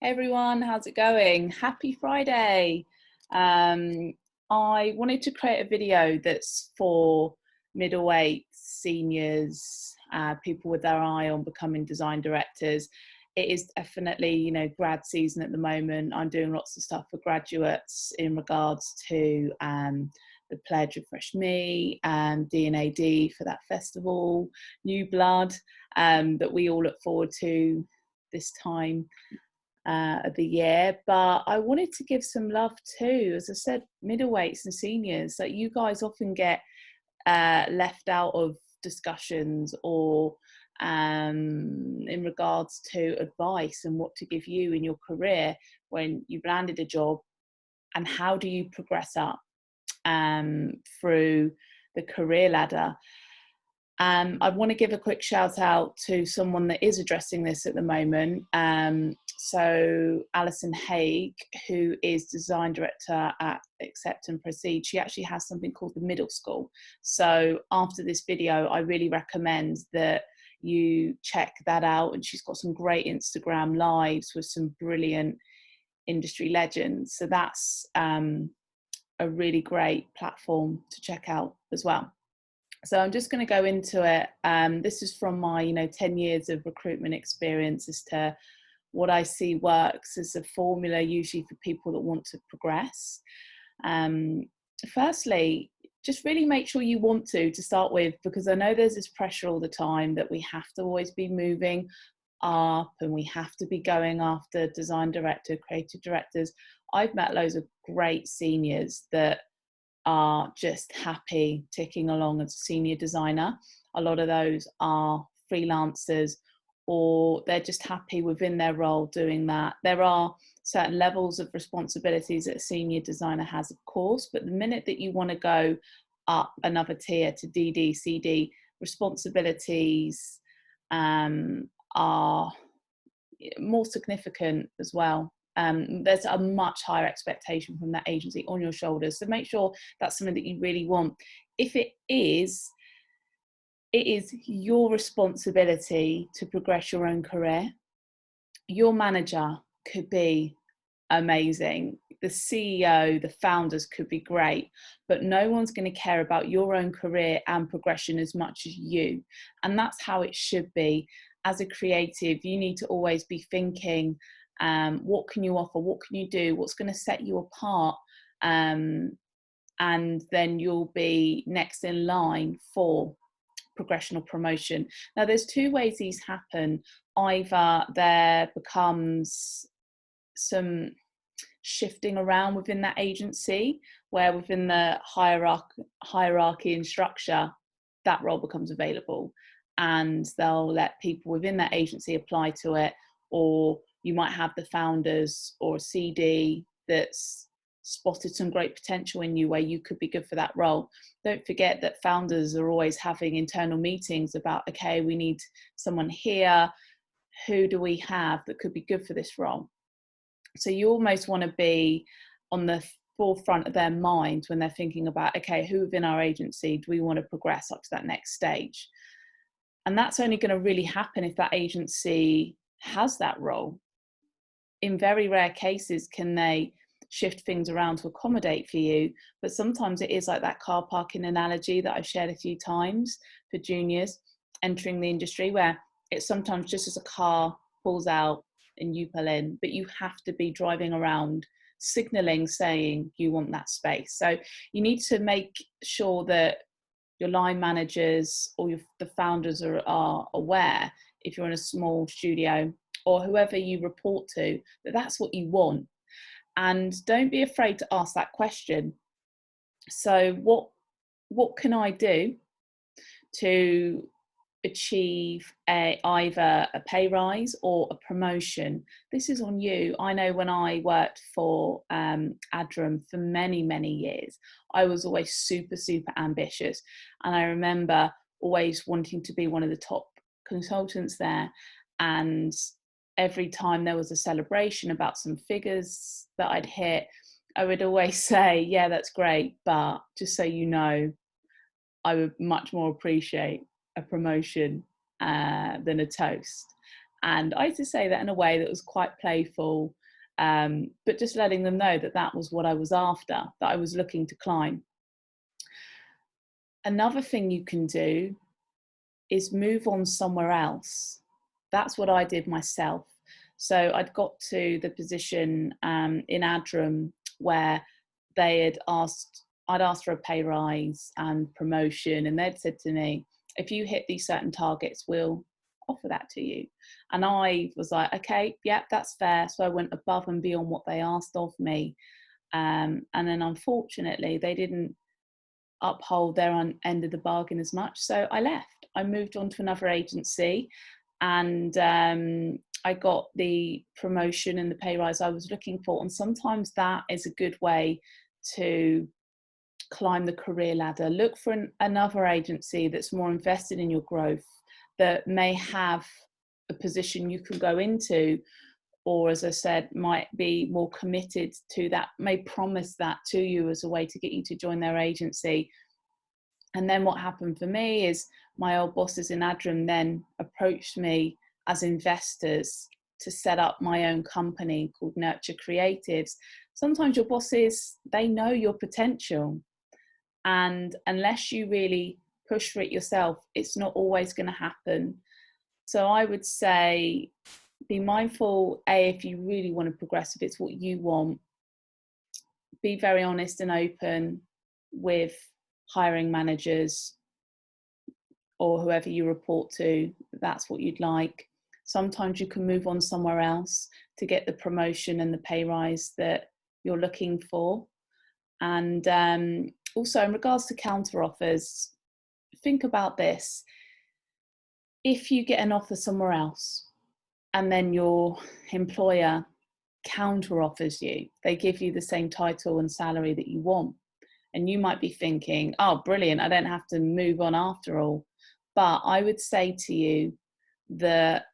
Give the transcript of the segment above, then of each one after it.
Hey everyone, how's it going? Happy Friday. Um, I wanted to create a video that's for middleweight seniors, people with their eye on becoming design directors. It is definitely, grad season at the moment. I'm doing lots of stuff for graduates in regards to the Pledge Refresh Me and D&AD for that festival, New Blood, that we all look forward to this time of the year. But I wanted to give some love too, as I said, middleweights and seniors. That you guys often get left out of discussions or in regards to advice and what to give you in your career when you've landed a job, and how do you progress up through the career ladder. I want to give a quick shout out to someone that is addressing this at the moment. So Alison Haig, who is design director at Accept and Proceed, she actually has something called the Middle School. So after this video, I really recommend that you check that out. And she's got some great Instagram lives with some brilliant industry legends. So that's a really great platform to check out as well. So I'm just going to go into it. This is from my, 10 years of recruitment experience as to what I see works as a formula usually for people that want to progress. Firstly, just really make sure you want to start with, because I know there's this pressure all the time that we have to always be moving up and we have to be going after design director, creative directors. I've met loads of great seniors that are just happy ticking along as a senior designer. A lot of those are freelancers, or they're just happy within their role doing that. There are certain levels of responsibilities that a senior designer has, of course, but the minute that you want to go up another tier to DD, CD, responsibilities are more significant as well. There's a much higher expectation from that agency on your shoulders. So make sure that's something that you really want. If it is your responsibility to progress your own career. Your manager could be amazing. The CEO, the founders could be great, but no one's going to care about your own career and progression as much as you. And that's how it should be. As a creative, you need to always be thinking, what can you offer? What can you do? What's going to set you apart? And then you'll be next in line for progression or promotion. Now, there's two ways these happen. Either there becomes some shifting around within that agency, where within the hierarchy and structure, that role becomes available, and they'll let people within that agency apply to it. Or you might have the founders or a CD that's spotted some great potential in you where you could be good for that role. Don't forget that founders are always having internal meetings about, okay, we need someone here. Who do we have that could be good for this role? So you almost want to be on the forefront of their mind when they're thinking about, okay, who within our agency do we want to progress up to that next stage? And that's only going to really happen if that agency has that role. In very rare cases can they shift things around to accommodate for you, but sometimes it is like that car parking analogy that I've shared a few times for juniors entering the industry, where it's sometimes just as a car pulls out and you pull in, but you have to be driving around signaling, saying you want that space. So you need to make sure that your line managers or the founders are aware, if you're in a small studio, or whoever you report to, that that's what you want. And don't be afraid to ask that question. So what can I do to achieve either a pay rise or a promotion? This is on you. I know when I worked for Adram for many years, I was always super ambitious, and I remember always wanting to be one of the top consultants there. And every time there was a celebration about some figures that I'd hit, I would always say, yeah, that's great, but just so you know, I would much more appreciate a promotion than a toast. And I used to say that in a way that was quite playful, but just letting them know that that was what I was after, that I was looking to climb. Another thing you can do is move on somewhere else. That's what I did myself. So I'd got to the position in Adram where I'd asked for a pay rise and promotion, and they'd said to me, if you hit these certain targets, we'll offer that to you. And I was like, okay, yeah, that's fair. So I went above and beyond what they asked of me. And then unfortunately, they didn't uphold their end of the bargain as much. So I left. I moved on to another agency, and I got the promotion and the pay rise I was looking for. And sometimes that is a good way to climb the career ladder. Look for another agency that's more invested in your growth, that may have a position you can go into, or as I said, might be more committed to that, may promise that to you as a way to get you to join their agency. And then what happened for me is my old bosses in Adram then approached me as investors to set up my own company called Nurture Creatives. Sometimes your bosses, they know your potential, and unless you really push for it yourself, it's not always going to happen. So I would say be mindful, if you really want to progress, if it's what you want, be very honest and open with hiring managers or whoever you report to. That's what you'd like. Sometimes you can move on somewhere else to get the promotion and the pay rise that you're looking for. And also in regards to counter offers, think about this. If you get an offer somewhere else and then your employer counter offers you, they give you the same title and salary that you want, and you might be thinking, oh, brilliant, I don't have to move on after all. But I would say to you that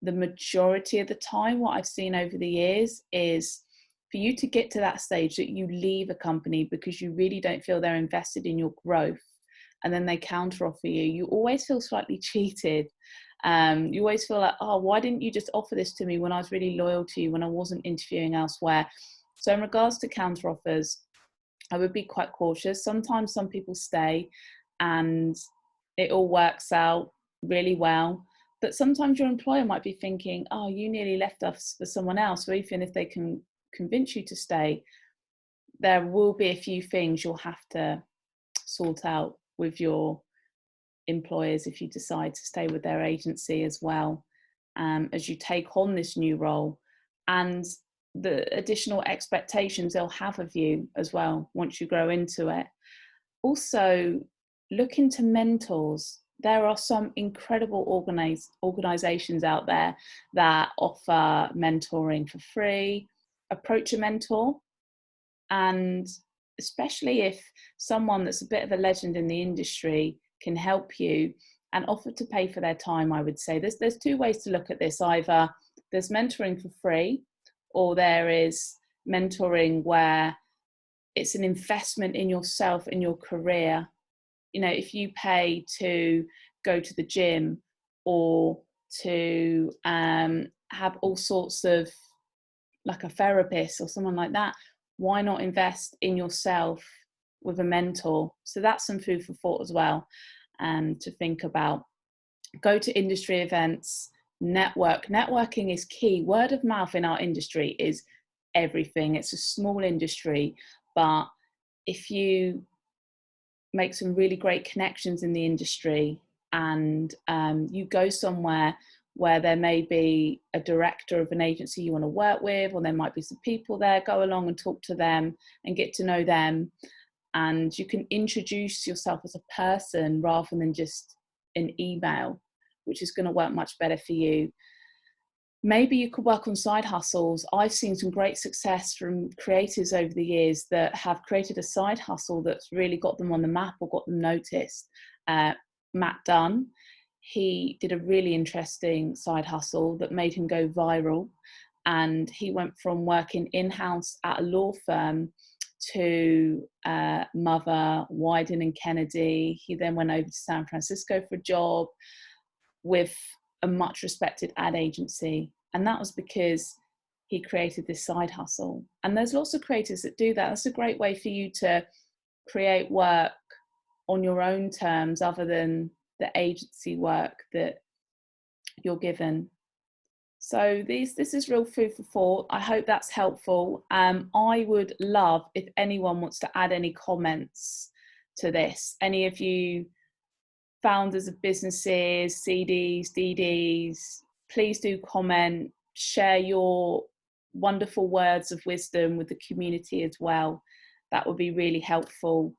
the majority of the time, what I've seen over the years is for you to get to that stage that you leave a company because you really don't feel they're invested in your growth, and then they counter offer you, you always feel slightly cheated. You always feel like, oh, why didn't you just offer this to me when I was really loyal to you, when I wasn't interviewing elsewhere? So in regards to counter offers, I would be quite cautious. Sometimes some people stay and it all works out really well. But sometimes your employer might be thinking, oh, you nearly left us for someone else. So even if they can convince you to stay, there will be a few things you'll have to sort out with your employers if you decide to stay with their agency as well, as you take on this new role, and the additional expectations they'll have of you as well once you grow into it. Also, look into mentors. There are some incredible organizations out there that offer mentoring for free. Approach a mentor, and especially if someone that's a bit of a legend in the industry can help you and offer to pay for their time, I would say. There's two ways to look at this. Either there's mentoring for free, or there is mentoring where it's an investment in yourself, in your career. You know, if you pay to go to the gym or to have all sorts of, like a therapist or someone like that, why not invest in yourself with a mentor? So that's some food for thought as well, to think about. Go to industry events, networking is key. Word of mouth in our industry is everything. It's a small industry, but if you make some really great connections in the industry and you go somewhere where there may be a director of an agency you want to work with, or there might be some people there, go along and talk to them and get to know them. And you can introduce yourself as a person rather than just an email, which is going to work much better for you. Maybe you could work on side hustles. I've seen some great success from creatives over the years that have created a side hustle that's really got them on the map or got them noticed. Matt Dunn, he did a really interesting side hustle that made him go viral. And he went from working in-house at a law firm to Mother, Wyden and Kennedy. He then went over to San Francisco for a job with a much respected ad agency. And that was because he created this side hustle. And there's lots of creators that do that. That's a great way for you to create work on your own terms other than the agency work that you're given. So this is real food for thought. I hope that's helpful. I would love if anyone wants to add any comments to this. Any of you founders of businesses, CDs, DDs, please do comment, share your wonderful words of wisdom with the community as well. That would be really helpful.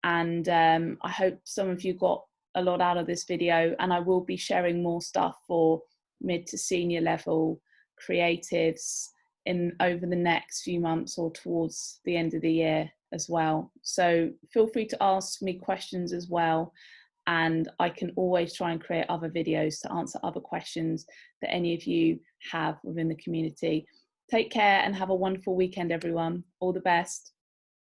And I hope some of you got a lot out of this video, and I will be sharing more stuff for mid to senior level creatives over the next few months or towards the end of the year as well. So feel free to ask me questions as well, and I can always try and create other videos to answer other questions that any of you have within the community. Take care and have a wonderful weekend, everyone. All the best.